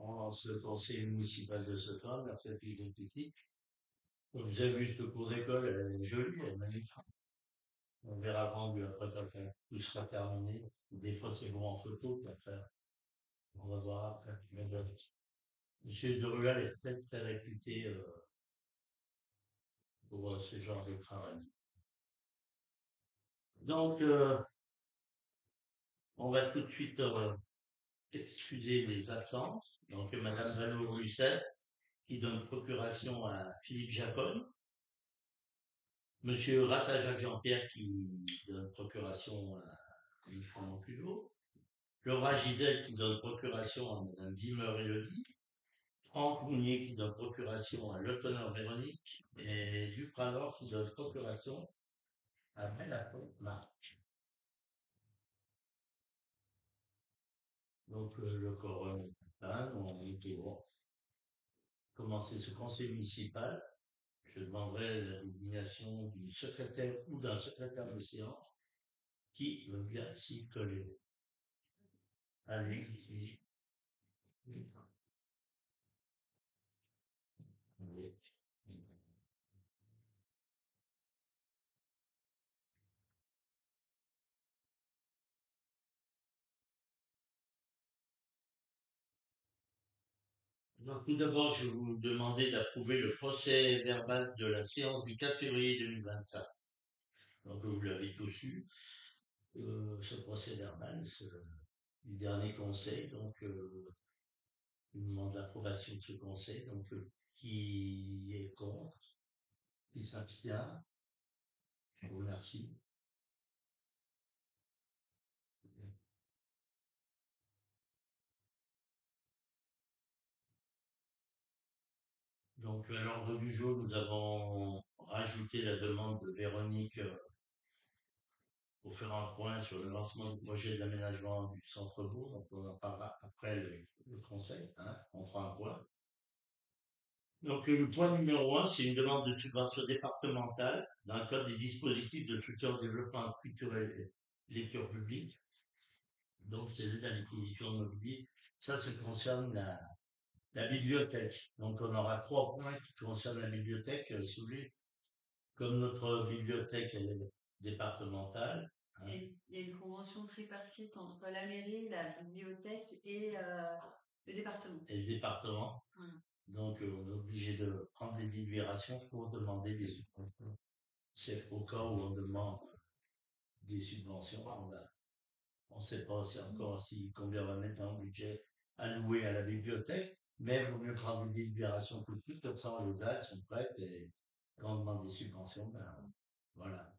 en ce conseil municipal de Setoin, merci à tous les ici. Comme vous avez vu, ce cours d'école, elle est jolie, elle est magnifique. On verra quand après quand tout sera terminé. Des fois, c'est bon en photo, puis après, on va voir après. Mais bon, Monsieur de Rugal est très, très réputé pour ce genre de travail. Donc, on va tout de suite excuser les absences. Donc, Madame Valo-Lucet, qui donne procuration à Philippe Jacob. Monsieur Rattajac Jean-Pierre, qui donne procuration à Yves Culot. Laura Gisèle, qui donne procuration à Madame Wimmer Elodie. Franck Mounier, qui donne procuration à l'autonome Véronique. Et Duprador, qui donne procuration à Bellapont Marc. Donc, le quorum est atteint, on était bon. Commencer ce conseil municipal, je demanderai la désignation du secrétaire ou d'un secrétaire de séance qui veut bien s'y coller. Allez, ici. Donc, tout d'abord, je vais vous demander d'approuver le procès verbal de la séance du 4 février 2025. Donc, vous l'avez tous eu, ce procès verbal, du dernier conseil. Donc, je vous demande l'approbation de ce conseil. Donc, qui est contre, qui s'abstient, je vous remercie. Donc, à l'ordre du jour, nous avons rajouté la demande de Véronique pour faire un point sur le lancement du projet d'aménagement du centre-bourg. Donc, on en parlera après le conseil. Hein, on fera un point. Donc, le point numéro 1, c'est une demande de subvention départementale dans le cadre des dispositifs de soutien au développement culturel et lecture publique. Donc, c'est l'aide à l'acquisition de mobilier. Ça concerne la bibliothèque. Donc, on aura 3 points qui concernent la bibliothèque, si vous voulez. Comme notre bibliothèque elle est départementale. Hein. Il y a une convention tripartite entre la mairie, la bibliothèque et le département. Et le département. Donc, on est obligé de prendre des délibérations pour demander des subventions. C'est au cas où on demande des subventions. On ne sait pas encore combien on va mettre dans le budget alloué à la bibliothèque, mais il vaut mieux prendre des délibérations tout de suite, comme ça on les a, elles sont prêtes, et quand on demande des subventions, ben voilà.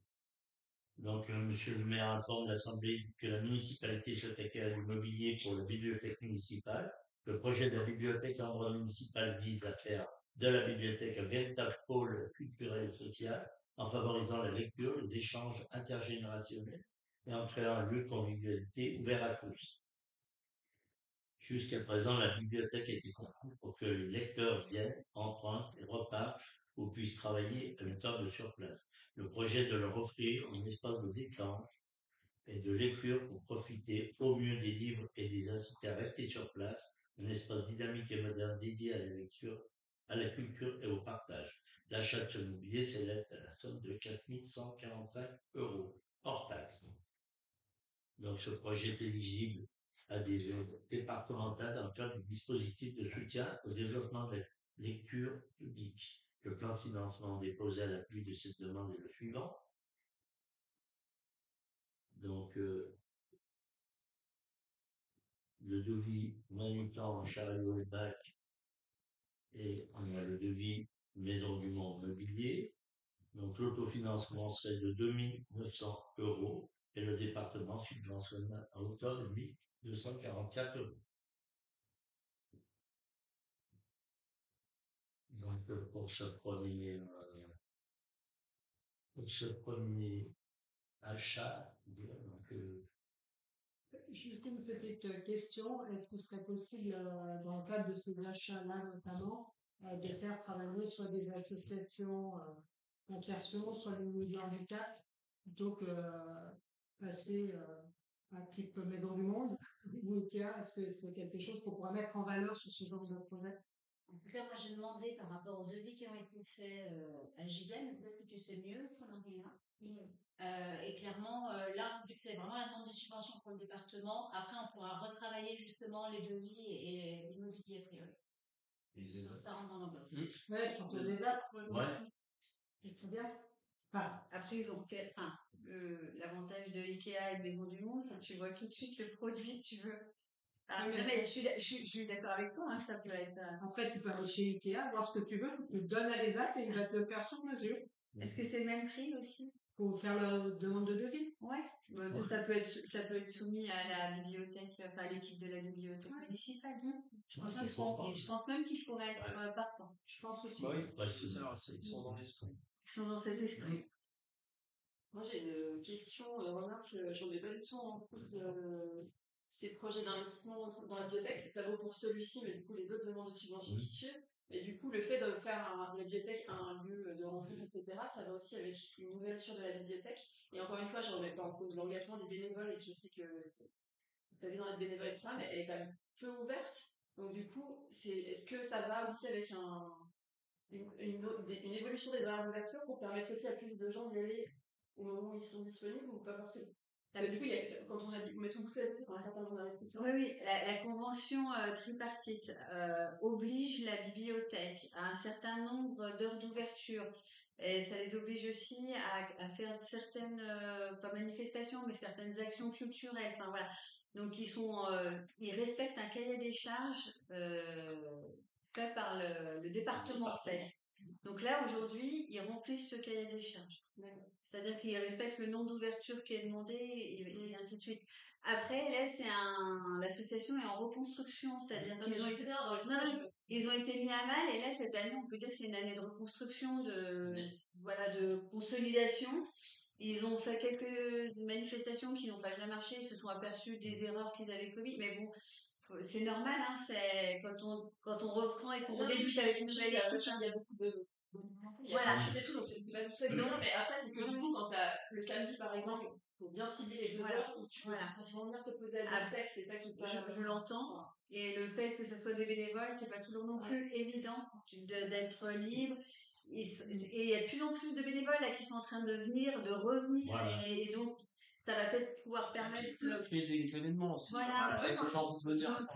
Donc, Monsieur le maire informe l'Assemblée que la municipalité souhaite acquérir du mobilier pour la bibliothèque municipale. Le projet de la bibliothèque en droit municipal vise à faire de la bibliothèque un véritable pôle culturel et social en favorisant la lecture, les échanges intergénérationnels et en créant un lieu de convivialité ouvert à tous. Jusqu'à présent, la bibliothèque a été conçue pour que les lecteurs viennent, empruntent et repartent ou puissent travailler à une table sur place. Le projet de leur offrir un espace de détente et de lecture pour profiter au mieux des livres et des inciter à rester sur place, un espace dynamique et moderne dédié à la lecture, à la culture et au partage. L'achat de ce mobilier s'élève à la somme de 4 145 €, hors taxe. Donc ce projet est éligible à des aides départementales dans le cadre du dispositif de soutien au développement de la lecture publique. Le plan de financement déposé à l'appui de cette demande est le suivant. Donc, le devis Manutan, Chariot et Bac, et on a le devis Maison du Monde Mobilier. Donc, l'autofinancement serait de 2 900 € et le département subventionne à hauteur de 1 244 €. Donc, pour ce premier achat, donc, Juste une petite question. Est-ce qu'il serait possible, dans le cadre de ces achats-là notamment, de faire travailler soit des associations d'insertion, soit les milieux du handicap, plutôt que passer un type Maison du Monde ou Ikea? Est-ce que c'est quelque chose qu'on pourra mettre en valeur sur ce genre de projet? En tout cas, moi, j'ai demandé par rapport aux devis qui ont été faits à Gisèle, peut-être que tu sais mieux, Florentine. Et clairement, là, vu que c'est vraiment la demande de subvention pour le département, après, on pourra retravailler justement les devis et l'immobilier a priori. Donc, ça rentre dans l'enveloppe. Ouais, je pense aux ESAT. Ouais. C'est bien. Enfin, Après, ils ont fait, enfin, l'avantage de Ikea et de Maison du Monde, c'est que tu vois tout de suite le produit que tu veux. Ah, Oui, mais non, mais je suis d'accord avec toi, hein, ça peut être. après, tu peux aller chez Ikea, voir ce que tu veux, tu le donnes à l'ESAT et il va te le faire sur mesure. Est-ce que c'est le même prix aussi? Pour faire la demande de devis. Ouais. Ça peut être soumis à la bibliothèque, enfin à l'équipe de la bibliothèque municipale. Je pense je pense même qu'ils pourraient être partants. Je pense aussi. Bah oui, ils sont dans l'esprit. Ils sont dans cet esprit. Moi, j'ai une question, remarque, j'en ai pas du tout en compte ces projets d'investissement dans la bibliothèque. Ça vaut pour celui-ci, mais du coup, les autres demandes de subventions qui suivent. Mais du coup, le fait de faire la bibliothèque un lieu de rencontre, etc., ça va aussi avec une ouverture de la bibliothèque. Et encore une fois, je remets pas en cause l'engagement des bénévoles, et je sais que vous avez dans être bénévole et ça, mais elle est quand même peu ouverte. Donc, du coup, est-ce que ça va aussi avec une évolution des horaires d'ouverture pour permettre aussi à plus de gens d'y aller au moment où ils sont disponibles ou pas forcément? Parce que du coup, quand on a dit mettre tout là-dessus, c'est un certain nombre d'investissements. Oui, la convention tripartite oblige la bibliothèque à un certain nombre d'heures d'ouverture. Et ça les oblige aussi à faire certaines, pas manifestations, mais certaines actions culturelles. Enfin, voilà. Donc, ils respectent un cahier des charges fait par le département, en fait. Donc là, aujourd'hui, ils remplissent ce cahier des charges. C'est-à-dire qu'ils respectent le nombre d'ouvertures qui est demandé et ainsi de suite. Après, là, l'association est en reconstruction, c'est-à-dire qu'ils ont été mis à mal et là, cette année, on peut dire que c'est une année de reconstruction, de consolidation. Ils ont fait quelques manifestations qui n'ont pas bien marché, ils se sont aperçus des erreurs qu'ils avaient commises, mais bon, c'est normal, hein, c'est quand on reprend et qu'on redébute avec une nouvelle équipe, il y a beaucoup de voilà, je fais tout, donc c'est pas du tout évident, mais après, c'est que du coup, quand le samedi, par exemple, il faut bien cibler les 2 heures où tu peux facilement venir te poser à la texte, c'est ça qui je l'entends. Et le fait que ce soit des bénévoles, c'est pas toujours non plus évident d'être libre. Et il y a de plus en plus de bénévoles là qui sont en train de venir, de revenir, Voilà. et donc ça va peut-être pouvoir permettre de créer des événements aussi. Voilà. Avec les gens qui se venir.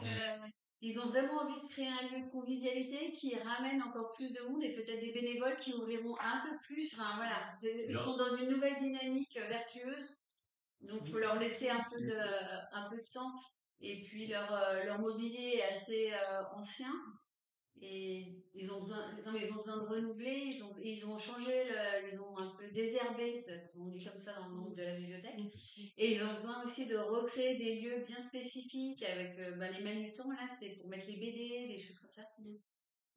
Ils ont vraiment envie de créer un lieu de convivialité qui ramène encore plus de monde et peut-être des bénévoles qui ouvriront un peu plus. Enfin, voilà, ils sont dans une nouvelle dynamique vertueuse. Donc, il faut leur laisser un peu de temps. Et puis, leur mobilier est assez ancien. Et ils ont besoin de renouveler. Ils ont changé, ils ont un peu désherbé, on dit comme ça dans le monde de la bibliothèque. Et ils ont besoin aussi de recréer des lieux bien spécifiques avec les manutons, là, c'est pour mettre les BD, des choses comme ça.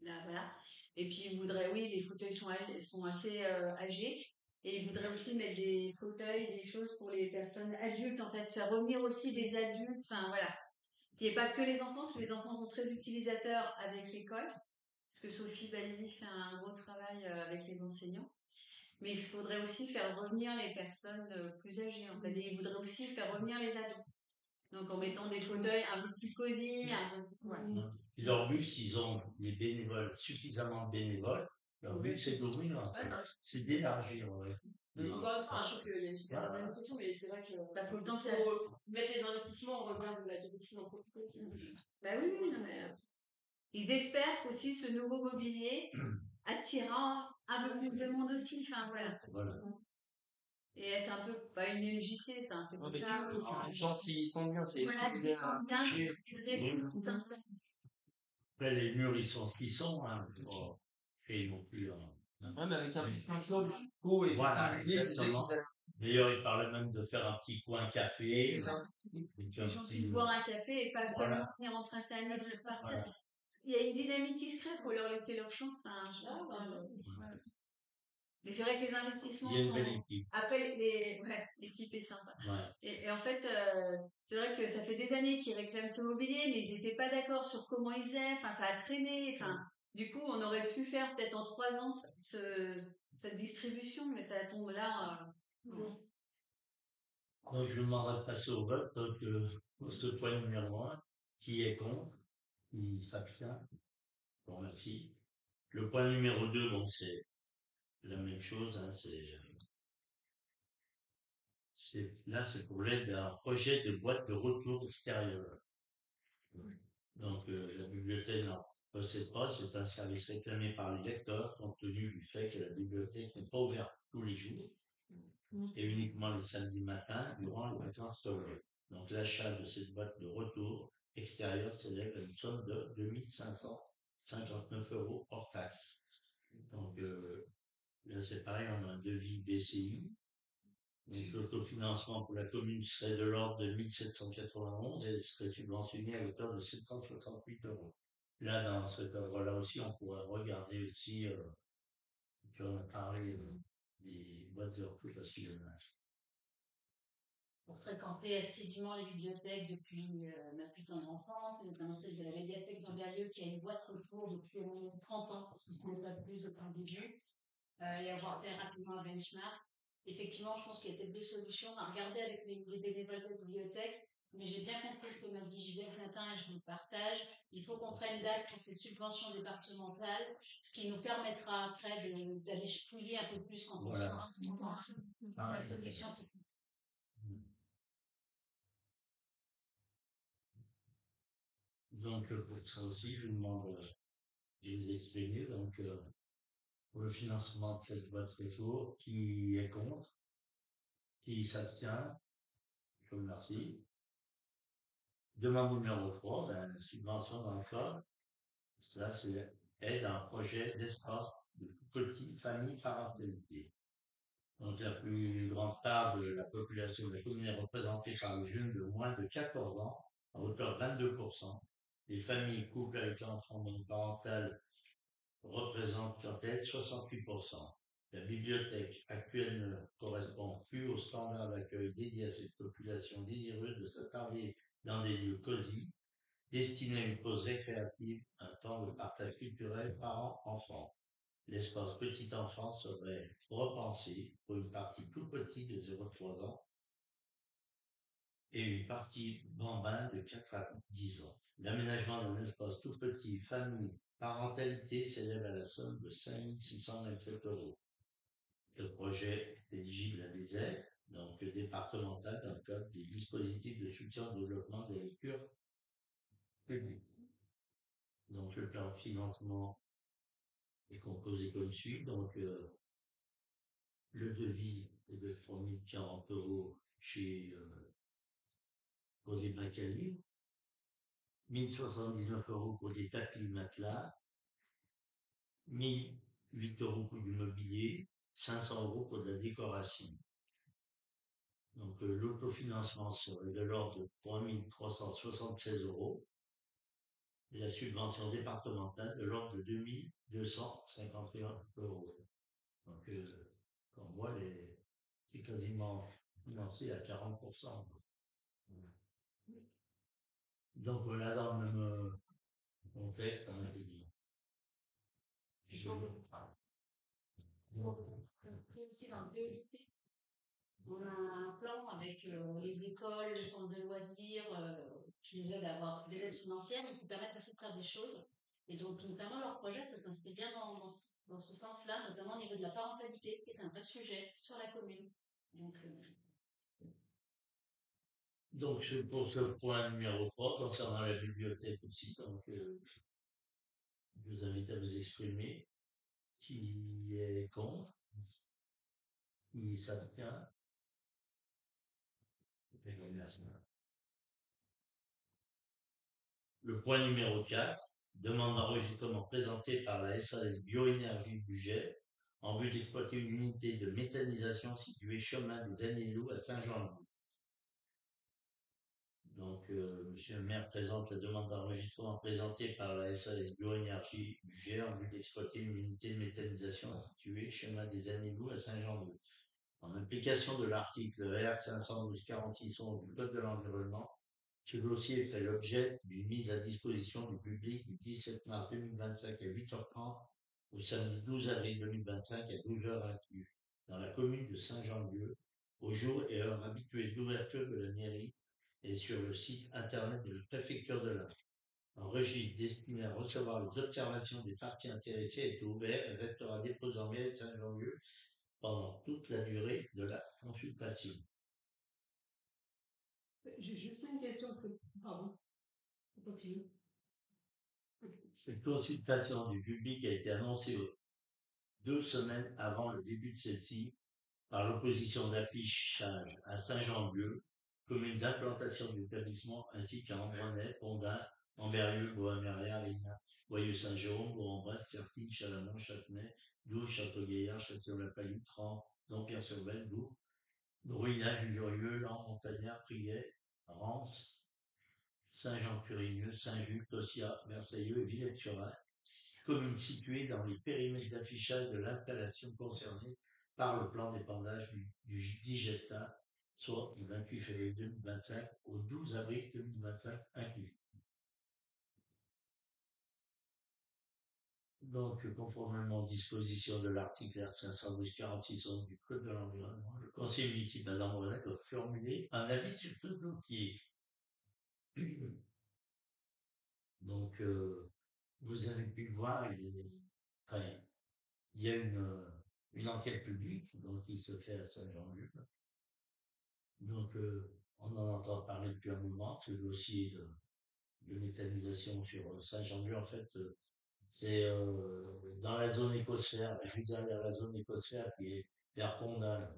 Là, voilà. Et puis, ils voudraient, oui, les fauteuils sont assez âgés. Et ils voudraient aussi mettre des fauteuils, des choses pour les personnes adultes, en fait, faire revenir aussi des adultes. Enfin, voilà. Il n'y a pas que les enfants, parce que les enfants sont très utilisateurs avec l'école. Parce que Sophie Balini fait un gros travail avec les enseignants. Mais il faudrait aussi faire revenir les personnes plus âgées, en fait. Et il voudrait aussi faire revenir les ados. Donc, en mettant des fauteuils un peu plus cosy, Et leur but, s'ils ont des bénévoles, suffisamment de bénévoles, leur but, c'est d'ouvrir, c'est d'élargir. Encore une fois, je trouve qu'il y a une super bonne question, mais c'est vrai que faut le temps que faut mettre les investissements en regard de la direction d'entreprise. Bah oui, non, mais ils espèrent qu'aussi ce nouveau mobilier attirera un peu plus de monde aussi. Enfin, voilà. Et être un peu, pas une MJC, enfin, c'est pour ça. Les gens, s'ils sont bien, c'est Voilà, s'ils sont bien, ils s'installent. Après, les murs, ils sont ce qu'ils sont. Hein. Bon, et non plus. Ouais, mais avec un club beau et voilà, exactement. D'ailleurs, il parlait même de faire un petit coin café. Les gens puissent boire un café et pas seulement venir emprunter un livre et repartir. Voilà. Il y a une dynamique qui se crée, il faut leur laisser leur chance. Hein, mais c'est vrai que les investissements. Il y a une belle équipe. Après, l'équipe est sympa. Ouais. Et en fait, c'est vrai que ça fait des années qu'ils réclament ce mobilier, mais ils n'étaient pas d'accord sur comment ils faisaient. Enfin, ça a traîné. Enfin, du coup, on aurait pu faire peut-être en 3 ans cette distribution, mais ça tombe là. Donc, je vous demanderai de passer au vote. Donc, ce point numéro 1, qui est contre, qui s'abstient. Je vous remercie. Le point numéro 2, bon, c'est la même chose. Hein, là, c'est pour l'aide à un projet de boîte de retour extérieure. Donc, la bibliothèque n'en possède pas. C'est un service réclamé par les lecteurs, compte tenu du fait que la bibliothèque n'est pas ouverte tous les jours et uniquement les samedis matins durant les vacances scolaires. Donc, l'achat de cette boîte de retour extérieure s'élève à une somme de 2559 € hors taxe. Donc, là, c'est pareil, on a un devis BCI. Donc, l'autofinancement pour la commune serait de l'ordre de 1791 et serait subventionné à hauteur de 768 €. Là, dans cet ordre-là aussi, on pourrait regarder aussi, on a parlé des boîtes de retour parce qu'il y en a. Pour fréquenter assidûment les bibliothèques depuis ma plus tendre enfance, et notamment celle de la médiathèque d'Amberieu qui a une boîte retour depuis au moins 30 ans, si ce n'est pas plus depuis le début, et avoir fait rapidement un benchmark. Effectivement, je pense qu'il y a peut-être des solutions à regarder avec les bénévoles de la bibliothèque, mais j'ai bien compris ce que m'a dit Gisèle ce matin et je le partage. Il faut qu'on prenne date pour ces subventions départementales, ce qui nous permettra après d'aller fouiller un peu plus quand on fera la solution technique. Donc, pour ça aussi, je vous demande de vous exprimer. Donc, pour le financement de cette boîte retour, qui est contre, qui s'abstient, je vous remercie. Demande numéro 3, subvention d'emploi. Ça, c'est aide à un projet d'espace de petite famille parentalité. Donc, la plus grande part de la population de la commune est représentée par les jeunes de moins de 14 ans, à hauteur de 22%. Les familles, couples avec enfants monoparentales représentent quant à elles 68%. La bibliothèque actuelle ne correspond plus aux standards d'accueil dédiés à cette population désireuse de s'attarder dans des lieux cosy, destinés à une pause récréative, un temps de partage culturel parents-enfants. L'espace petite enfance serait repensé pour une partie tout petite de 0-3 ans et une partie bambin de 4 à 10 ans. L'aménagement d'un espace tout petit, famille, parentalité s'élève à la somme de 5 627 €. Le projet est éligible à des aides, donc départementales, dans le cadre des dispositifs de soutien au développement de la lecture publique. Donc le plan de financement est composé comme suit. Donc le devis est de 3 040 € chez Odé Bacali, 1079 € pour des tapis matelas, 1008 € pour du mobilier, 500 € pour de la décoration. Donc l'autofinancement serait de l'ordre de 3 376 € et la subvention départementale de l'ordre de 2 251 €. Donc, quand on voit, c'est quasiment financé à 40%. Donc voilà, dans le même contexte, on a dit. S'inscrit aussi dans le PET. On a un plan avec les écoles, les centres de loisirs, qui nous aident à avoir des aides financières, mais qui permettent aussi de faire des choses. Et donc, notamment, leur projet, ça s'inscrit bien dans ce sens-là, notamment au niveau de la parentalité, qui est un vrai sujet sur la commune. Donc, pour ce point numéro 3, concernant la bibliothèque aussi, donc, je vous invite à vous exprimer. Qui est contre? Qui s'abstient? Je vous remercie. Le point numéro 4, demande d'enregistrement présentée par la SAS Bioénergie Budget en vue d'exploiter une unité de méthanisation située chemin des Anelous à Saint-Jean-de-Luz. Donc, monsieur le maire présente la demande d'enregistrement présentée par la SAS Bioénergie Budget en vue d'exploiter une unité de méthanisation située chemin des Anelous à Saint-Jean-de-Luz. En application de l'article R 512-46 du Code de l'environnement, ce dossier fait l'objet d'une mise à disposition du public du 17 mars 2025 à 8h30 au samedi 12 avril 2025 à 12h inclus dans la commune de Saint-Jean-de-Luz aux jours et heures habitués d'ouverture de la mairie et sur le site internet de la préfecture de l'Ain. Un registre destiné à recevoir les observations des parties intéressées est ouvert et restera déposé en mairie de Saint-Jean-Lieu pendant toute la durée de la consultation. J'ai juste une question. Pardon. Continue. Cette consultation du public a été annoncée 2 semaines avant le début de celle-ci par l'opposition d'affichage à Saint-Jean-de-Lieu, commune d'implantation de l'établissement, ainsi qu'à Ambronay, Pondin, Amberieu, Bois-Maria, Rina, Boyeux-Saint-Jérôme, Bourg-en-Bresse, Sertine, Chalamont, Châtenay, Douze, Château-Gaillard, Châtillon-la-Palue, Trempe, Dampierre-sur-Belle, Doux, Bruinage, Jurieux, Lan, Montagnard, Priguet, Rance, Saint-Jean-Curigneux, Saint-Just, Tossia, Versailleux et Villette-sur-Ain, communes situées dans les périmètres d'affichage de l'installation concernée par le plan d'épandage du Digesta, soit du 28 février 2025 au 12 avril 2025 inclus. Donc, conformément aux dispositions de l'article R512-46 du Code de l'environnement, le conseil municipal d'Ambronay doit formuler un avis sur ce dossier. Donc, vous avez pu voir, il y a une enquête publique donc, qui se fait à Saint-Jean-Lieu. Donc, on en entend parler depuis un moment, ce dossier de méthanisation sur Saint-Jean-Lieu. En fait, c'est dans la zone écosphère, juste derrière la zone écosphère qui est vers Pondin.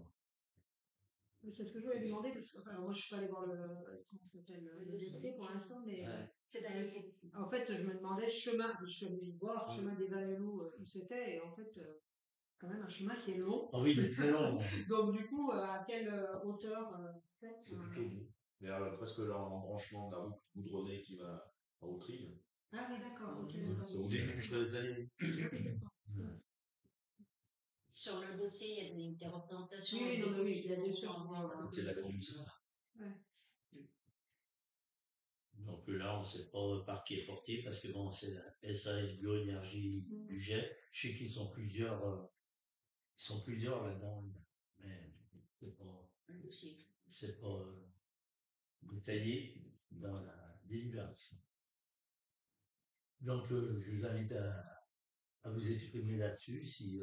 C'est ce que je voulais demander, parce que moi je suis pas allée voir comment ça s'appelle, le décret pour l'instant, mais C'est d'ailleurs. en fait je me demandais chemin, je suis allée voir chemin des Vallées-Loups où c'était, et en fait quand même un chemin qui est long. Oh oui, il est très long. Donc du coup, à quelle hauteur C'est plutôt vers presque l'embranchement de la route goudronnée qui va à Autrille. Ah oui, d'accord. Ok, C'est au début des années. Sur le dossier, il y a des représentations. Oui, non, mais oui, il y a bien sûr. C'est la commission. Ouais. Donc là, on ne sait pas par qui est porté, parce que bon, c'est la SAS Bioénergie Budget. Je sais qu'ils sont plusieurs là-dedans, mais c'est pas détaillé dans la délibération. Donc, je vous invite à vous exprimer là-dessus si.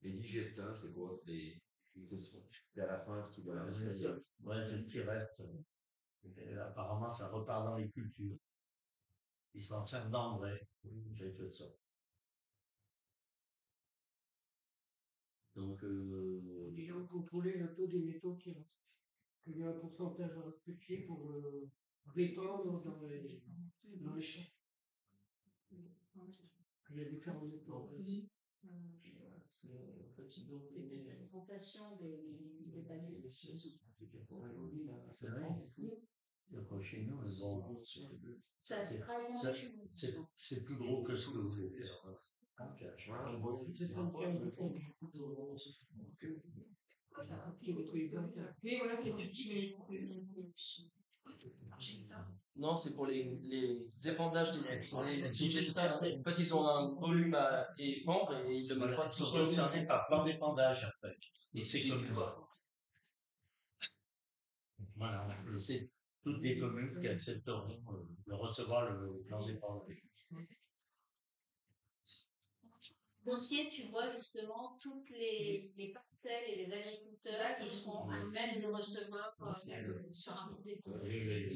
Les digestins, c'est quoi? C'est à la fin ce qui va rester. Ouais, c'est ce qui reste. Apparemment, ça repart dans les cultures. Ils s'en servent d'engrais. J'ai fait ça. Donc, Ayant contrôlé le taux des métaux qui restent. Il y a un pourcentage à respecter pour répandre dans les champs. Il y a différents métaux. C'est une augmentation des panneaux. c'est vrai. Donc, chez nous, c'est plus gros que ce que vous voulez faire. Oui, voilà, c'est petit. Non, c'est pour les épandages les digestins. En fait, ils ont un volume à épandre et ils le mettent pas Ils sont concernés par plan d'épandage, en fait. Et c'est comme voilà, c'est toutes des communes qui accepteront de recevoir le plan d'épandage. Dossier, tu vois justement toutes les parcelles et les agriculteurs qui seront à même de recevoir sur un compte d'épandage.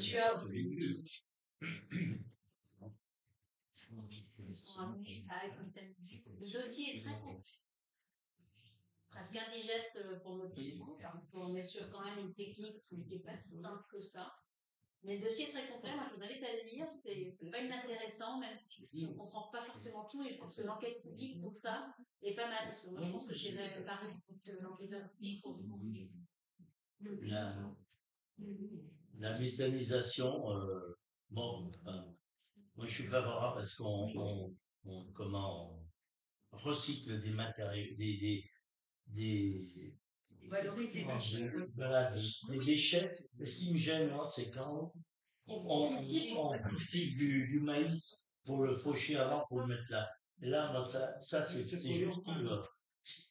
Tu as aussi. Ils sont amenés à être méthanisés. Le dossier est très complet. Presque indigeste pour notre niveau, parce qu'on est sur quand même une technique qui n'est pas si simple que ça. Mais le dossier est très complet, moi je vous invite à le lire, c'est pas inintéressant, même si on ne comprend pas forcément tout, et je pense que l'enquête publique pour ça est pas mal, parce que moi je pense que j'irais parler de l'enquêteur public pour La méthanisation, bon, moi je suis favorable parce qu'on recycle des matériaux, des déchets. Et ce qui me gêne, moi, c'est quand on cultive du maïs pour le faucher avant, pour le mettre là. Et là, moi, ça c'est juste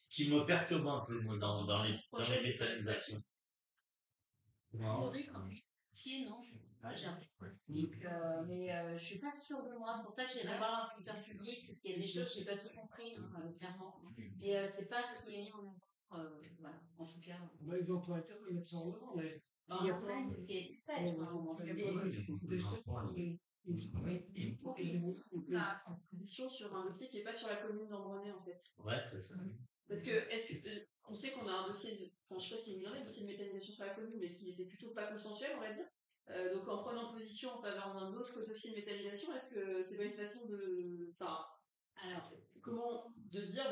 qui me perturbe un peu moi, dans les métallisations. Non. Si et non, j'ai appris. Mais je suis pas sûre de moi. C'est pour ça que j'irai voir un tuteur public, parce qu'il y a des choses que j'ai pas tout compris, clairement. Et c'est pas ce qui est mis en avant. Voilà, en tout cas. Bah, ils ont pas intérêt à mettre ça en avant, mais. En vrai, c'est ce qui est fait. Une position sur un dossier qui n'est pas sur la commune d'Ambronay, en fait. Ouais, c'est ça. Parce que, on sait qu'on a un dossier de, enfin, je sais pas s'il y en a un dossier de méthanisation sur la commune, mais qui était plutôt pas consensuel, on va dire. Donc, en prenant position en faveur d'un autre dossier de méthanisation, est-ce que c'est pas une façon de, enfin, alors, comment, de dire,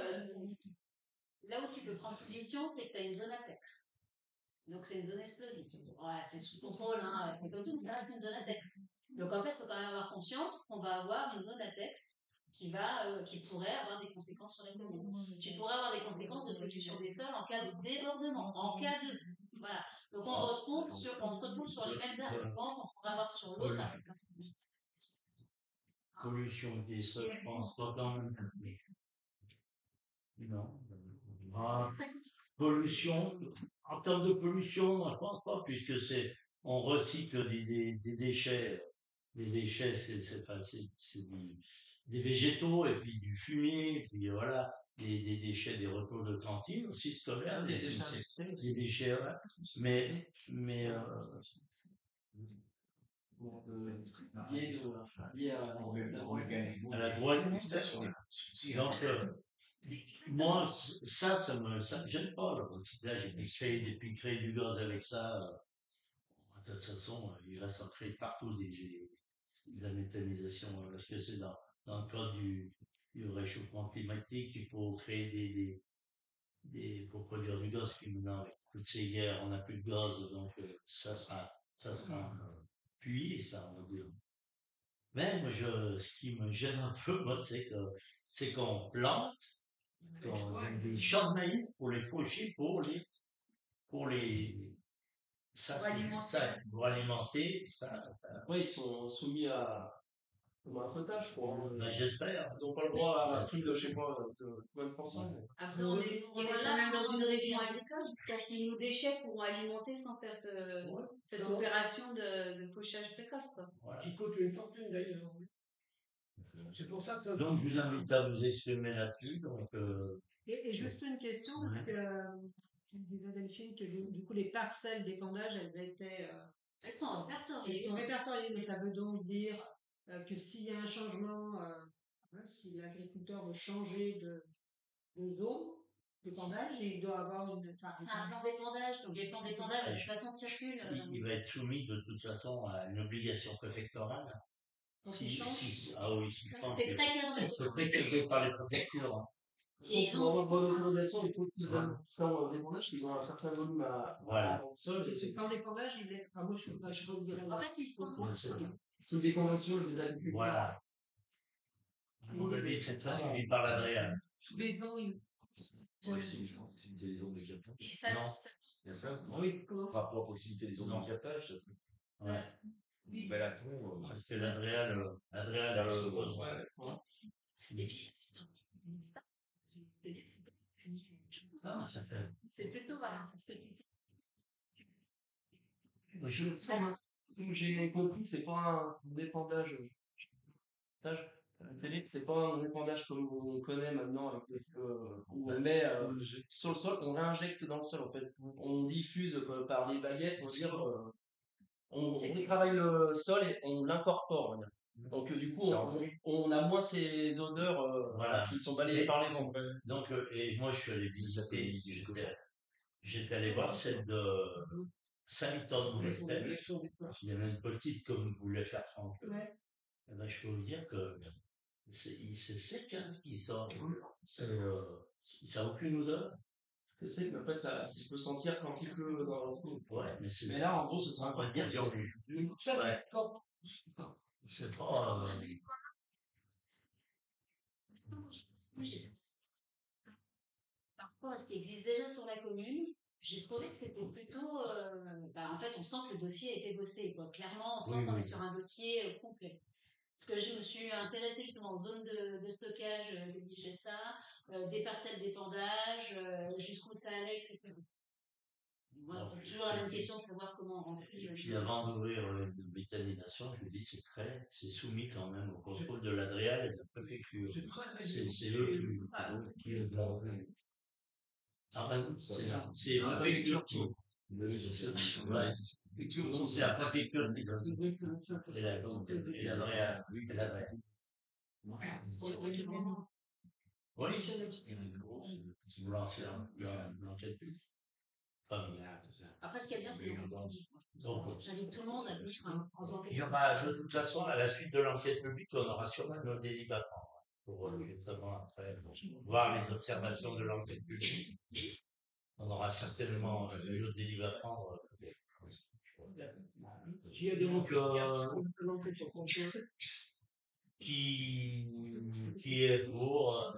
là où tu peux prendre position, c'est que tu as une zone apex. Donc, c'est une zone explosive. Ouais, c'est sous contrôle, hein, c'est comme tout, ça reste une zone apex. Donc, en fait, il faut quand même avoir conscience qu'on va avoir une zone apex qui pourrait avoir des conséquences sur les communes. Tu pourrais avoir des conséquences de pollution des sols en cas de débordement, en cas de. Voilà. Donc, on se retrouve sur les mêmes arguments qu'on pourrait avoir sur l'autre. Pollution des sols, je pense pas quand même. Non. Pollution, en termes de pollution, moi, je pense pas, puisque on recycle des déchets. Les déchets, c'est des végétaux, et puis du fumier, et puis voilà, des déchets, des retours de cantine aussi scolaires, Des déchets industriels. des déchets, ouais. Mais lié à l'agroalimentation. Donc, moi, ça me gêne pas, le recyclage, et puis créer du gaz avec ça, de toute façon, il va s'en créer partout de la méthanisation, parce que c'est dans le cadre du réchauffement climatique, il faut créer pour produire du gaz, puis maintenant, avec toutes ces guerres, on n'a plus de gaz, donc ça sera puis ça, on va dire. Mais moi, ce qui me gêne un peu, moi, c'est qu'on plante des champs de maïs pour les faucher, pour les, pour alimenter, Oui, ils sont soumis à un potage, quoi. J'espère. Ils n'ont pas le droit à un prix de, je sais pas, de combien de pourcents. Après, on est quand même dans une région agricole, c'est-à-dire que nos déchets pourront alimenter sans faire cette opération de fauchage précoce, quoi. Voilà. Qui coûte une fortune d'ailleurs. C'est pour ça que ça. Donc, je vous invite à vous exprimer là-dessus. Donc, Et juste une question, parce que tu disais Delphine que du coup les parcelles d'épandage, Elles sont répertoriées. elles sont répertoriées, mais ça veut donc dire que s'il y a un changement, si l'agriculteur veut changer de zone d'épandage, il doit avoir un plan d'épandage, donc les plans d'épandage de toute façon circulent. Il va être soumis de toute façon à une obligation préfectorale. Ah oui, je pense c'est très cadré. C'est très cadré par les préfectures. Hein. Et ils ont une bonne autorisation, il faut qu'ils aient un plan d'épandage, ils ont un certain volume voilà. au sol. Et ce plan d'épandage, il est. Enfin, moi, je redirais. En fait, ils sont. Sous des conventions des agriculteurs. Voilà. À mon avis, c'est très suivi par l'Adréal. Tous les ans, Oui, je pense que c'est des zones de captage. Et ça, Non. Bien sûr. Oui. Par rapport à proximité des zones Non. de captage, Ouais. Parce que l'Adréal expose. Et puis, Ah, ça fait. c'est plutôt voilà. J'ai compris, c'est pas un épandage. C'est pas un épandage comme on connaît maintenant, avec où on met sur le sol, on réinjecte dans le sol en fait. On diffuse par des baguettes, on va dire, on travaille le sol et on l'incorpore. Donc du coup, on a moins ces odeurs Voilà. qui sont balayées par les vents. Donc, et moi, je suis allé visiter, j'étais allé voir celle de Saint-Victor-de-Montestel. Il y en a une petite comme voulait faire Franck. Ouais. Eh ben, je peux vous dire que c'est sec hein, ce qui sort. Ça n'a aucune odeur. C'est sec, mais après, ça peut sentir quand il pleut dans le trou. Ouais, mais là, en gros, ce sera pas dire si on est. Ouais. C'est pas. Par rapport à ce qui existe déjà sur la commune, j'ai trouvé que c'était plutôt. En fait, on sent que le dossier a été bossé. Quoi. Clairement, on sent qu'on est sur un dossier complet. Parce que je me suis intéressée justement aux zones de stockage des digestats, des parcelles d'épandage, jusqu'où ça allait, etc. Voilà, c'est toujours la même question de savoir comment on remplit. Puis avant d'ouvrir une méthanisation, je dis c'est soumis quand même au contrôle de l'Adréal et de la préfecture. C'est eux qui le font. Ah ben, c'est la préfecture qui. Ouais. Non, c'est la préfecture qui donne. Et l'Adréal. Et l'Adréal. Oui, c'est l'enquête publique. Après, ce qui est bien, c'est que j'invite tout le monde à venir en faisant Il y aura, de toute façon, à la suite de l'enquête publique, on aura sûrement nos délits à prendre pour justement après voir les observations de l'enquête publique. On aura certainement nos délits à prendre. S'il y a des modifications, comment fait pour contrôler? Qui est pour,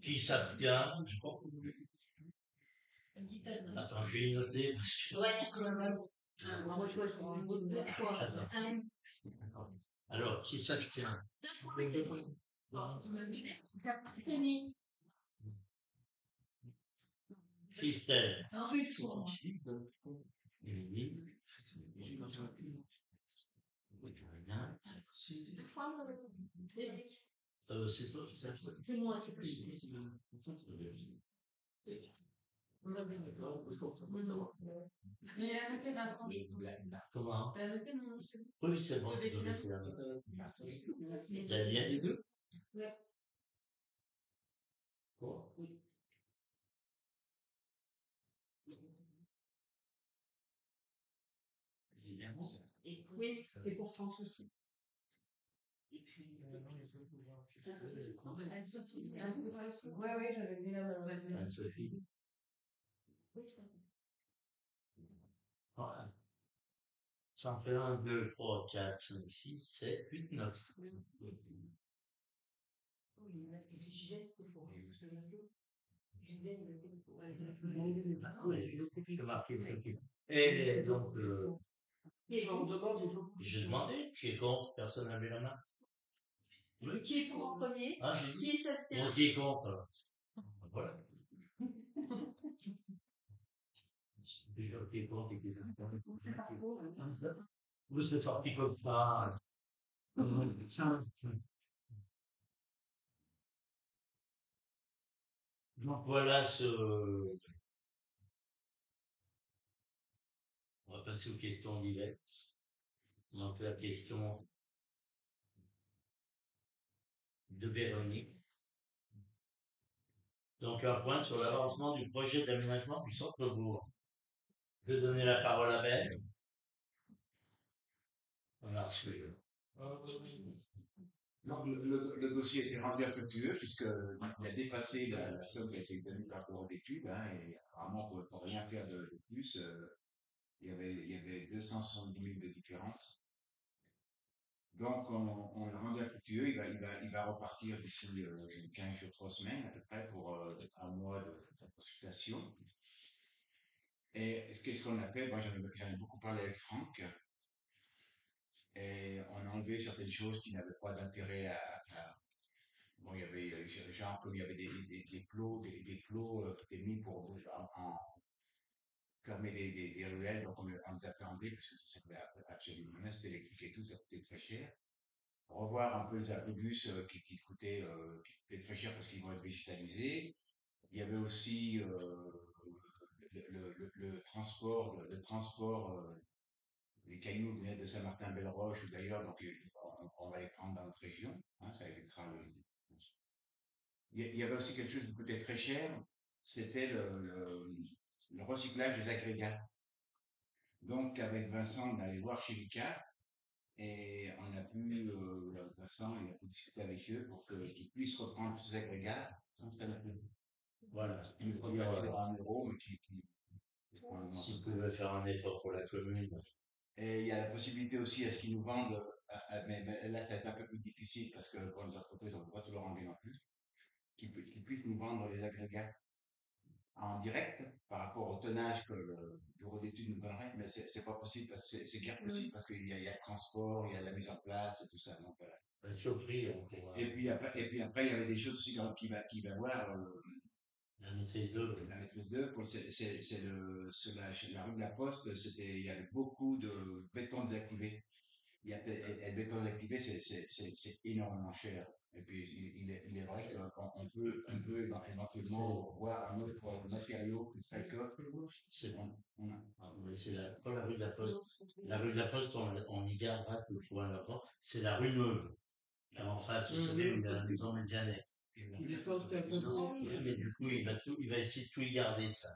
qui s'abstient. Attends, je vais y noter parce que. Ouais, c'est moi, je vois deux fois. Alors, qui s'abstient? Christelle. Émilie. C'est toi qui s'abstient? C'est moi, c'est possible. Comment? Oui, c'est bon, tu peux laisser la main. Il y a bien les deux? Quoi? Évidemment. Oui, et pour France aussi. Et puis, Ouais, ouais, j'avais vu la. Anne-Sophie. Voilà. Ça en fait 1, 2, 3, 4, 5, 6, 7, 8, 9. Oui, je marqué tranquille. Et donc, j'ai demandé qui est contre, personne n'a levé la main. Oui. Qui est pour en premier? Ah, j'ai dit. Qui s'abstient? Donc, qui est contre? Voilà. Déjà, qui est contre et qui s'abstient. Vous êtes sorti comme ça. Donc voilà on va passer aux questions diverses. Donc la question de Véronique. Donc un point sur l'avancement du projet d'aménagement du centre-bourg. Je vais donner la parole à Ben. On a reçu. Donc, le dossier était rendu infructueux puisqu'il a dépassé la somme qui a été donnée par le bureau d'études, et apparemment pour rien faire de plus, il y avait 270 000 de différence. Donc, on l'a rendu infructueux, il va repartir d'ici 15 jours, 3 semaines à peu près pour un mois de consultation. Et qu'est-ce qu'on a fait? Moi, j'en ai beaucoup parlé avec Franck. Et on a enlevé certaines choses qui n'avaient pas d'intérêt bon, il y avait, genre, comme il y avait des plots, des plots qui étaient mis pour fermer des ruelles, donc on les a fait enlever parce que ça servait absolument rien, c'était électrique et tout, ça coûtait très cher. Revoir un peu les abribus qui coûtaient très cher parce qu'ils vont être végétalisés. Il y avait aussi le transport des cailloux venaient de Saint-Martin-Belle-Roche ou d'ailleurs, donc on va les prendre dans notre région, ça évitera il y avait aussi quelque chose qui coûtait très cher, c'était le recyclage des agrégats. Donc, avec Vincent, on allait voir chez Vicat et on a pu, Vincent, il a pu discuter avec eux pour qu'ils puissent reprendre ces agrégats sans que ça ne coûte. Voilà. Ils nous dire 1 euro, mais S'ils pouvaient faire un effort pour la commune. Et il y a la possibilité aussi à ce qu'ils nous vendent, mais là, ça va être un peu plus difficile parce que pour les entreprises, on ne peut pas tout leur enlever non plus, qu'ils puissent nous vendre les agrégats en direct par rapport au tonnage que le bureau d'études nous donnerait, mais c'est pas possible, c'est bien possible parce qu'il y a le transport, il y a la mise en place et tout ça. Donc, voilà. Surpris, on pourra. Et puis après, il y avait des choses aussi qui va voir La maîtrise d'œuvre. la maîtrise d'œuvre, c'est la rue de la Poste, il y avait beaucoup de béton désactivé. Et le béton désactivé, c'est énormément cher. Et puis, il est vrai qu'on peut éventuellement voir un autre matériau plus très que. C'est bon. Mais c'est pas la rue de la Poste. La rue de la Poste, on y gardera le point là-bas. C'est la rue Neuve. Là en face, vous savez, où il y a la maison médianaire. Mais du coup, il va essayer de tout y garder, ça.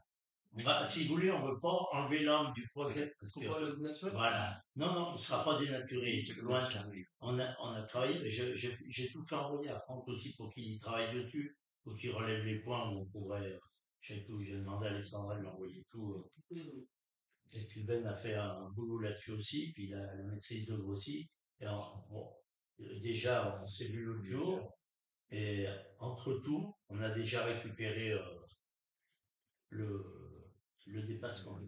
Si vous voulez, on ne veut pas enlever l'âme du projet. Parce que, voilà. Non, il ne sera pas dénaturé. Loin de là. On a travaillé, j'ai tout fait envoyer à Franck aussi pour qu'il y travaille dessus, pour qu'il relève les points où on pourrait. J'ai demandé à Alexandra de m'envoyer tout. Et puis Ben a fait un boulot là-dessus aussi, puis la maîtrise d'œuvre aussi. Et déjà, on s'est vu l'autre jour, et entre tout, on a déjà récupéré le dépassement.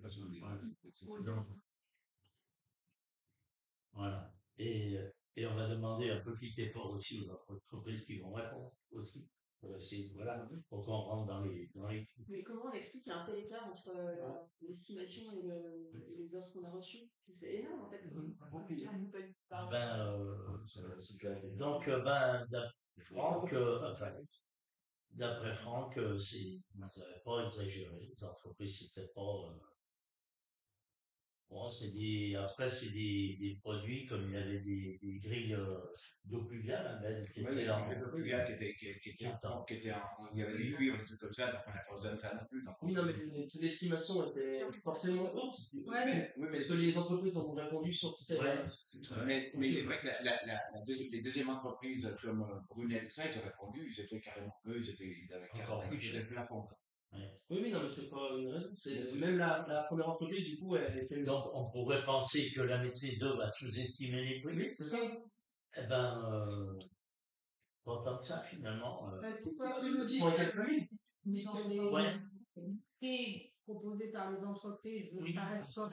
Voilà. Et on va demander un petit effort aussi aux entreprises qui vont répondre aussi. Voilà, pour qu'on rentre dans les. Mais comment on explique qu'il y a un tel écart entre l'estimation et les offres qu'on a reçues? C'est énorme en fait. Donc, d'après Franck, vous n'avez pas exagéré. Les entreprises, c'était pas. Bon, après, c'est des produits comme il y avait des grilles d'eau pluviale, qui Oui, étaient les peu plus gars qui étaient il y avait des cuivres, des trucs comme ça, donc on n'a pas besoin de ça non plus. Oui, non, mais l'estimation était forcément haute. Oui, mais Parce que les entreprises ont répondu sur ces. mais il est vrai que les deuxièmes entreprises comme Brunet et tout ça, ils ont répondu, ils étaient carrément, ils avaient carrément le plafond. Oui, non, mais c'est pas une raison. Même la première entreprise, du coup, elle fait. Donc, on pourrait penser que la maîtrise d'œuvre va sous-estimer les prix. Oui, c'est ça. Eh ben, pas tant que ça, finalement. C'est quoi que nous dit les prix proposés par les entreprises paraissent pas.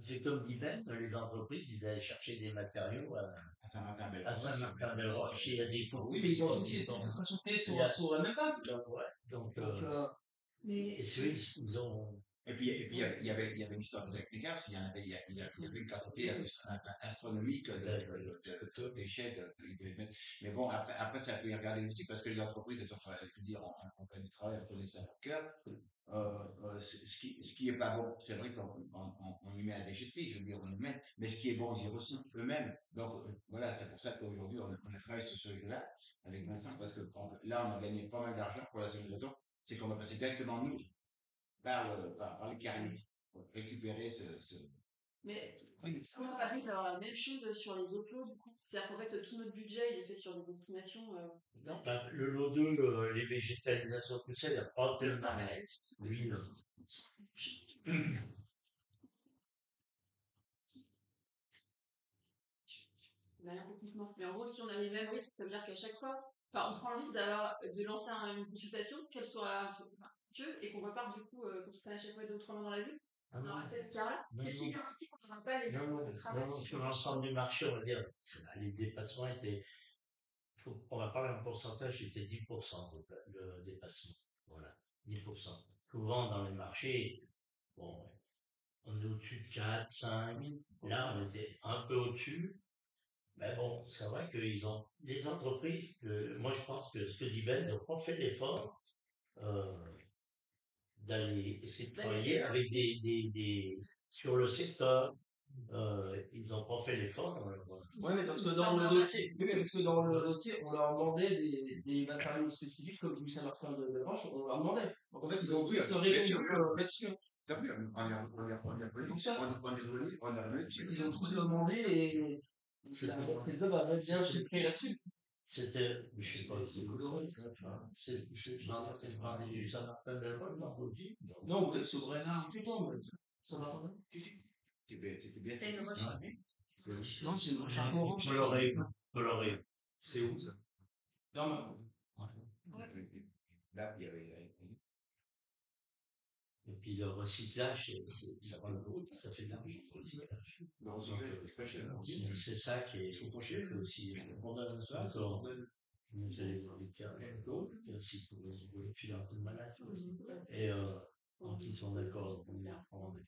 C'est comme dit Ben, les entreprises, ils allaient chercher des matériaux à Saint-Martin-Belle-Roche, il y a des coûts. Oui, mais ils ont aussi consulté sur la même base. Donc, et ceux ils ont. Et puis, il y avait l'histoire des agrégables, il y avait une quantité astronomique de déchets. Mais bon, après, ça peut y regarder aussi, parce que les entreprises, elles ont fait du travail, on connaît ça à leur cœur. Ce qui est pas bon, c'est vrai qu'on y met à la déchetterie, je veux dire, on y met, mais ce qui est bon, ils y recyclent eux-mêmes. Donc, voilà, c'est pour ça qu'aujourd'hui, on a travaillé sur ce jeu-là avec Vincent, parce que là, on a gagné pas mal d'argent pour la seule raison, c'est qu'on va passer directement, nous, par les carrières pour récupérer ce. Mais comment on arrive à avoir la même chose sur les autres lots, du coup? C'est-à-dire qu'en fait, tout notre budget, il est fait sur des estimations. Non, le lot 2, les végétalisations, tout ça, il n'y a pas tellement. Oui, techniquement. Mais en gros, si on a les mêmes risques, ça veut dire qu'à chaque fois, on prend le risque de lancer une consultation, qu'elle soit et qu'on reparte du coup, qu'on à chaque fois d'autres dans la vue. Dans cette cas-là, qu'est-ce qui garantit qu'on n'aura pas les mêmes travail sur l'ensemble du marché, on va dire, les dépassements étaient. On va parler en pourcentage, c'était 10% le dépassement. Voilà, 10%. Souvent dans les marchés, bon, on est au-dessus de 4, 5. Là, on était un peu au-dessus. Mais bon, c'est vrai que les entreprises, moi je pense que ce que dit Ben, ils n'ont pas fait l'effort d'aller essayer de travailler avec sur le secteur. Ils n'ont pas fait l'effort. Oui, mais parce que dans le dossier, on leur demandait des matériaux spécifiques comme du Saint-Martin-de-Roche, on leur demandait. Donc en fait, ils ont plus de répondu là-dessus. T'as vu, on est revenu. Ils ont tous demandé et la maîtrise d'œuvre avait bien chiffré là-dessus. C'était, je sais pas, c'est coloré. C'est du Saint-Martin-de-Roche, non, peut-être ce Brenard, Saint-Martin. C'était bien. C'est une roche. Non, c'est une roche. Coloré. C'est où ça? Non, Là, il y avait Et puis le recyclage, ça fait de l'argent, le recyclage. Le recyclage, c'est pas cher. C'est ça qui est fait aussi. Encore, vous avez des cas aussi pour les filles un peu de malade. Et donc ils sont d'accord pour venir prendre.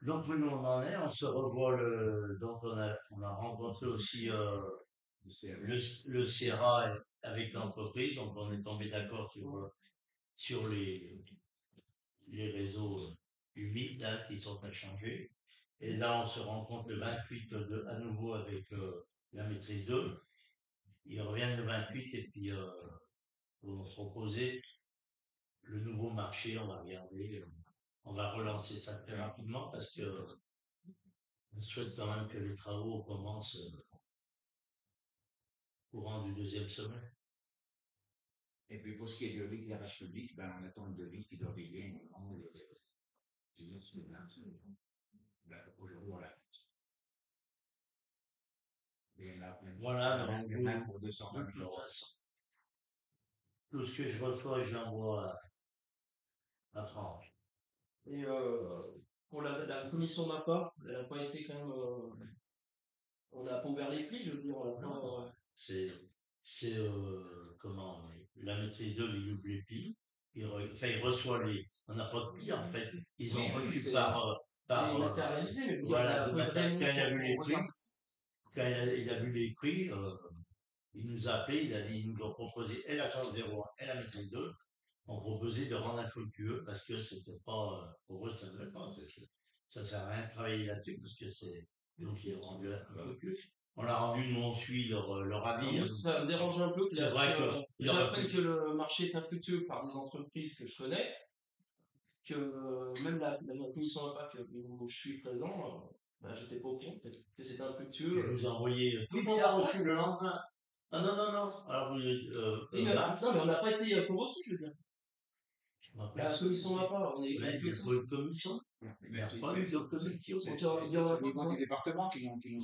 Donc nous on en est, on se revoit donc on a rencontré aussi le CERA avec l'entreprise, donc on est tombé d'accord sur les réseaux humides là, qui sont à changer. Et là on se rencontre le 28 à nouveau avec la maîtrise 2. Ils reviennent le 28 et puis pour se proposer le nouveau marché, on va regarder, on va relancer ça très rapidement parce que on souhaite quand même que les travaux commencent courant du deuxième semestre. Et puis pour ce qui est de l'éclairage public, ben, on attend le devis qui doit arriver normalement aujourd'hui, voilà. Voilà, donc il y en a pour 220 000 euros. Tout ce que je reçois, j'envoie à France. Et pour la commission MAPA, elle n'a pas été quand même. On n'a pas ouvert les plis, je veux dire. C'est comment la maîtrise d'œuvre, il ouvre les plis, il reçoit les. On n'a pas de plis en fait. Ils ont reçu par. Matérialisé, mais voilà, quand il a vu les prix, il a vu les prix, il nous a appelé, ils nous ont proposé et la chance 01 et la maîtrise 2, ont proposé de rendre infructueux parce que c'était pas, pour eux, ça ne veut pas, ça sert à rien de travailler là-dessus parce que c'est, donc ils ont rendu infructueux. On l'a rendu, nous on suit leur avis. Moi, ça me dérange un peu que j'apprenne que le marché est infructueux par des entreprises que je connais, que même la commission impact où je suis présent, j'étais pas au courant que c'était infructueux. Je vous ai envoyé tout le monde a reçu le lendemain. Ah non. Alors vous oui, non, mais on n'a pas été convoqué, je veux dire. La commission n'a pas. Il y a pas eu de commission. Il n'y a pas eu de commission. Il y a des départements qui l'ont. Il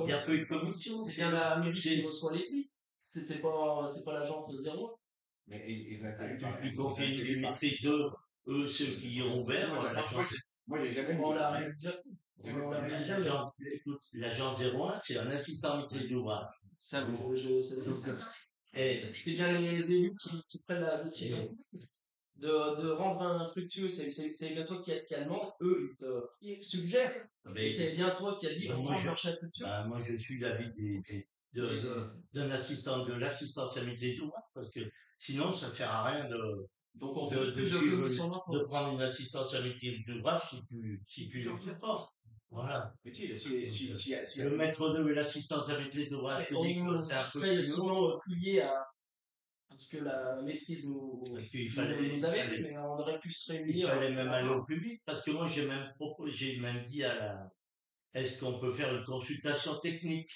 n'y a pas eu de commission. C'est bien la mairie qui reçoit les prix. C'est pas l'agence 01. Mais il va tu confies une maîtrise d'œuvre, eux, ceux qui ont ouvert. Moi, j'ai jamais. On l'a déjà. L'agence 01, c'est un assistant maîtrise d'ouvrage. Ça, c'est bien les élus qui prennent la décision de rendre infructueux. C'est bien toi qui a demandé, eux, ils te suggèrent. Et c'est bien toi qui a dit, on rend le marché infructueux. Moi, je suis l'avis d'un assistant de l'assistance à maîtrise d'ouvrage, parce que sinon, ça ne sert à rien de prendre une assistance à maîtrise d'ouvrage si tu ne le fais pas. Voilà. Mais le maître d'œuvre et l'assistance à maîtrise d'ouvrage, c'est un peu souvent plié à ce que la maîtrise nous avait, mais on aurait pu se réunir. Il fallait même aller au plus vite, parce que moi j'ai même dit est-ce qu'on peut faire une consultation technique,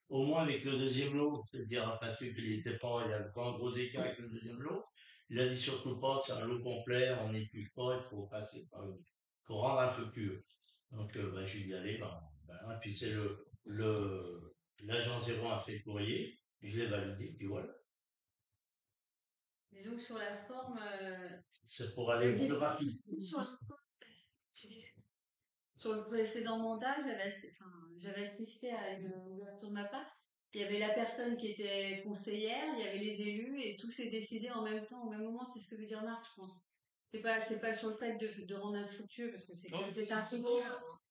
au moins avec le deuxième lot, c'est-à-dire parce qu'il n'était pas, il y a un gros écart avec le deuxième lot. Il a dit surtout pas, c'est un lot complet, on n'épuise pas, il faut passer par il faut rendre infructueux. Donc j'ai dit allez, et puis c'est l'agent 01 a fait le courrier, je l'ai validé, puis voilà. Disons que sur la forme. C'est pour aller plus rapide. Sur le précédent mandat, j'avais assisté à une ouverture de ma part. Il y avait la personne qui était conseillère, il y avait les élus et tout s'est décidé en même temps, au même moment. C'est ce que veut dire Marc, je pense. C'est pas sur le fait de rendre infructueux parce que c'est infructueux.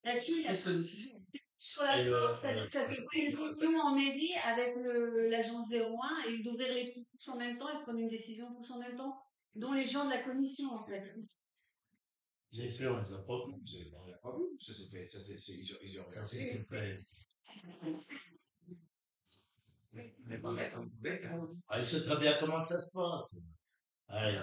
Là-dessus, sur la forme, ça se fait une réunion en mairie avec l'agence 01 et d'ouvrir les prix tous en même temps et prendre une décision tous en même temps, dont les gens de la commission en fait. J'ai fait, on ne l'a pas vu. On ne l'a pas vu. Ça s'est fait. Ils ont regardé. Il sait très bien comment ça se passe. Allez,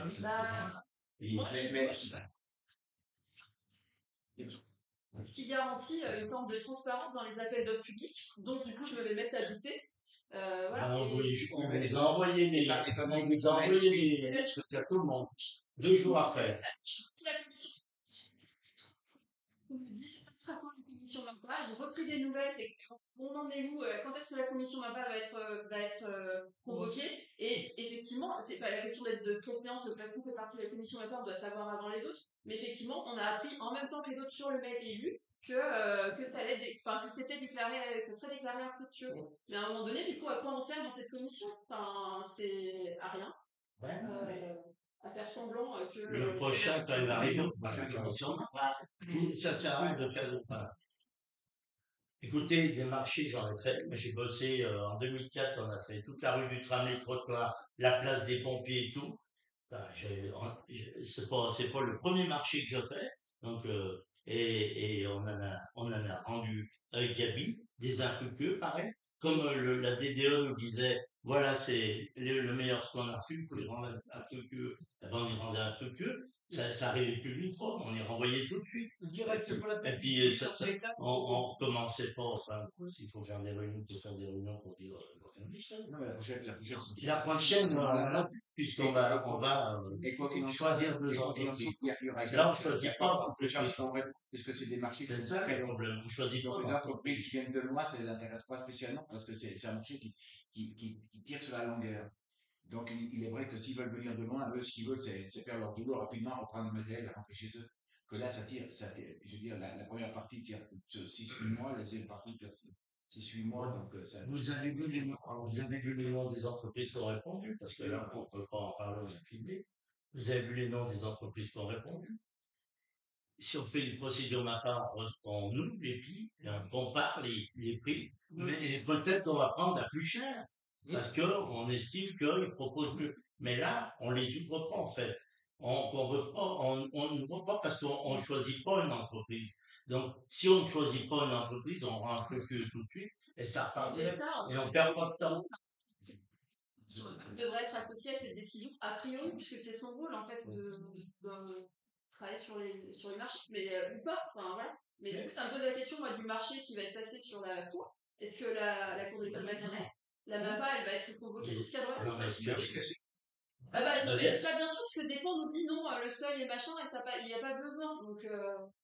ce qui garantit une forme de transparence dans les appels d'offres publics. Donc, du coup, je me vais mettre à douter. Voilà. Vous envoyez les à tout le monde. 2 jours après. La commission. On me dit, ça sera quand la commission pas. J'ai repris des nouvelles, c'est on en est où, quand est-ce que la commission MAPA va être convoquée? Et effectivement, c'est pas la question d'être de préséance, parce qu'on fait partie de la commission MAPA, on doit savoir avant les autres. Mais effectivement, on a appris en même temps que les autres sur le mail élu que ça allait, que c'était déclaré, ça serait déclaré infructueux. Mais à un moment donné, du coup, à quoi on sert dans cette commission? Enfin, c'est à rien. Ouais, mais À faire semblant que. le prochain, quand il va arriver, on fera la commission. Ça sert à rien de faire de ça. Écoutez, des marchés, j'en ai fait. Moi, j'ai bossé en 2004, on a fait toute la rue du tram, les trottoirs, la place des pompiers et tout. Enfin, c'est pas le premier marché que je fais. Donc, et on en a rendu avec Gabi, des infructueux, pareil. Comme la DDE nous disait, voilà, c'est le meilleur ce qu'on a reçu, il faut les rendre infructueux. Eh ben, on les rendait infructueux. Ça arrivait plus d'une fois, on les renvoyait tout de suite. Et puis, on recommençait pas. Enfin, s'il faut faire des réunions, il faut faire des réunions pour dire. Non, mais La prochaine, voilà, puisqu'on va et quoi qu'il en choisir deux et quoi qu'il en entreprises. soit, il y aura Là, on choisit pas de gens qui sont vrais, puisque c'est des marchés qui C'est sont ça très le longs. problème. On choisit pas. Donc les entreprises qui viennent de loin, ça les intéresse pas spécialement parce que c'est un marché qui tire sur la longueur. Donc il est vrai que s'ils veulent venir de loin, eux, ce qu'ils veulent, c'est faire leur boulot rapidement, reprendre le matériel et rentrer chez eux. Que là, ça tire. Je veux dire, la première partie tire 6-8 mois, la deuxième partie tire 6-8 mois. Donc ça. Vous avez vu les noms des entreprises qui ont répondu, parce que là, on ne peut pas en parler, on est filmé. Vous avez vu les noms des entreprises qui ont répondu. Si on fait une procédure MAPA, on ouvre les prix, et on compare les prix, mais peut-être qu'on va prendre la plus chère, parce qu'on estime qu'ils proposent mieux. Mais là, on les ouvre pas en fait. On n'ouvre pas parce qu'on ne choisit pas une entreprise. Donc, si on ne choisit pas une entreprise, on rend un peu plus tout de suite, et ça repart direct, et on ne perd pas de temps. Devrait être associé à cette décision a priori, puisque c'est son rôle en fait de travailler sur les marchés, mais ou pas, enfin voilà. Mais du coup, ça me pose la question moi du marché qui va être passé sur la cour. Est-ce que la cour de Colmar, la MAPA, elle va être convoquée dans ce cadre-là? Non, mais est-ce que Ah bah non, mais ça bien sûr, parce que des fois on nous dit non, le seuil est machin et il n'y a pas besoin. Donc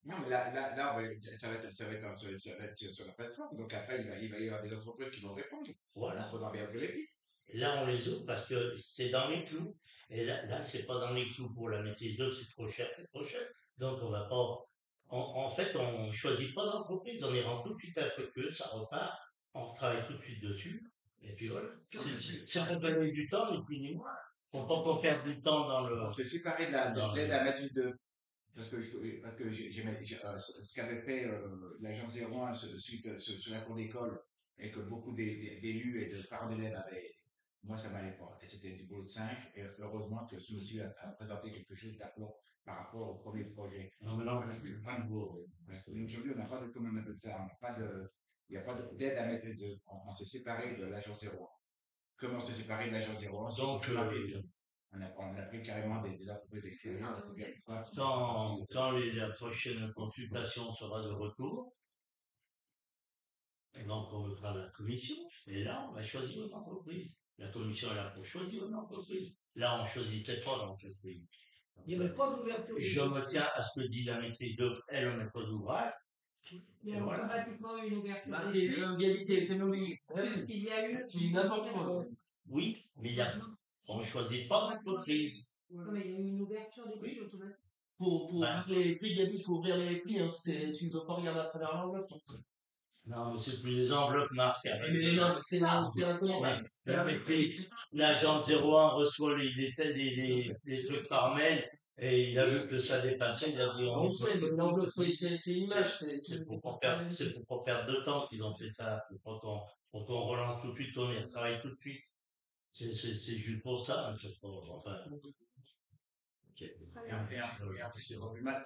Non, mais là, ça va être sur la plateforme. Donc après, il va y avoir des entreprises qui vont répondre. Voilà. Il faudra bien que les prix. Là, on les ouvre parce que c'est dans les clous. Et là c'est pas dans les clous pour la maîtrise d'œuvre, c'est trop cher, c'est trop cher. Donc, on va pas. En fait, on choisit pas d'entreprise, on les rend tout de suite infructueux, ça repart, on travaille tout de suite dessus. Et puis voilà. C'est pour gagner du temps, ni plus ni moins. Faut pas qu'on perde du temps dans le. On s'est séparé de la maîtrise de. Parce que ce qu'avait fait l'agence 01 sur la cour d'école et que beaucoup d'élus et de parents d'élèves avaient, moi ça m'allait pas. Et c'était du boulot de 5 et heureusement que ce monsieur a présenté quelque chose d'aplomb par rapport au premier projet. Non, mais non, Aujourd'hui, on n'a pas de, comment on appelle ça, il n'y a pas d'aide à maîtrise de. On s'est séparé de l'agence 01. Comme on s'est séparé de l'agence 01, donc, on a pris carrément des entreprises extérieures. quand la prochaine consultation sera de retour, et donc on fera la commission, et là on va choisir une entreprise. La commission est là pour choisir une entreprise. Là on ne choisissait pas l'entreprise. Il n'y avait pas d'ouverture. Je me tiens à ce que dit la maîtrise d'œuvre, elle en est pas d'ouvrage. Il y a automatiquement une ouverture. L'égalité économique. Il y a eu n'importe quoi. Oui, mais on ne choisit pas d'entreprise. Mais il y a eu une ouverture des prix automatique. Pour ouvrir les prix, Gabi, il faut ouvrir les prix. Hein, tu ne dois pas regarder à travers l'enveloppe. Non, mais c'est plus les enveloppes, Marc. Mais non, c'est la maîtrise. L'agent 01 reçoit les trucs par mail et il a vu que ça dépassait. Il a dit on sait, mais l'enveloppe, c'est une image. C'est pour pas perdre de temps qu'ils ont fait ça. Pour qu'on relance tout de suite, qu'on y retravaille tout de suite. C'est juste pour ça. Enfin. Et en plus, c'est pas plus mal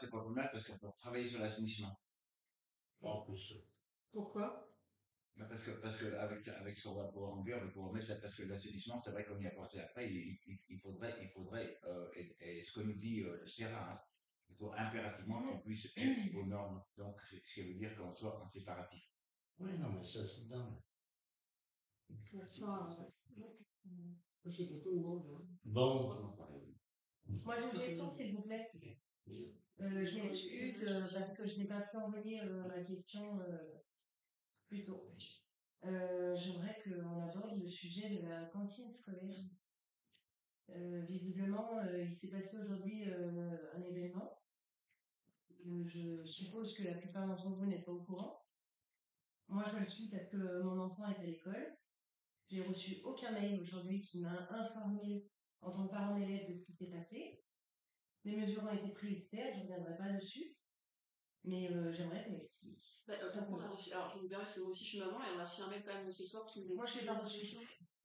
parce qu'on peut travailler sur l'assainissement. En plus. Pourquoi? Parce que avec ce qu'on va pouvoir enlever, on va pouvoir mettre ça, parce que l'assainissement, c'est vrai qu'on y a pensé après, il faudrait, et ce que nous dit le CERA, hein, il faut impérativement qu'on puisse être aux normes. Donc, ce qui veut dire qu'on soit en séparatif. Oui, non, mais ça, c'est dingue. Bon. Moi, j'ai une question, s'il vous plaît. Je m'excuse parce que je n'ai pas pu envoyer la question plus tôt. J'aimerais qu'on aborde le sujet de la cantine scolaire. Visiblement, il s'est passé aujourd'hui un événement. Je suppose que la plupart d'entre vous n'êtes pas au courant. Moi, je le suis parce que mon enfant est à l'école. J'ai reçu aucun mail aujourd'hui qui m'a informé en tant que parent d'élève de ce qui s'est passé. Les mesures ont été prises, certes, je ne reviendrai pas dessus, mais j'aimerais qu'on m'explique. Alors, je me permets parce que moi aussi je suis maman et on a reçu un mail quand même ce soir qui nous. Moi, je n'ai pas reçu.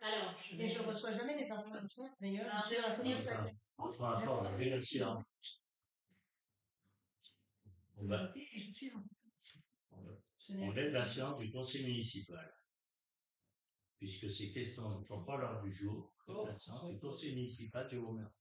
Alors, Et je ne reçois jamais les informations, d'ailleurs. Alors, Je suis dans la commission. Franchement, vérifier. On va, Je suis dans on laisse la séance du conseil municipal. Puisque ces questions ne sont pas l'heure du jour, la séance du conseil municipal, je vous remercie.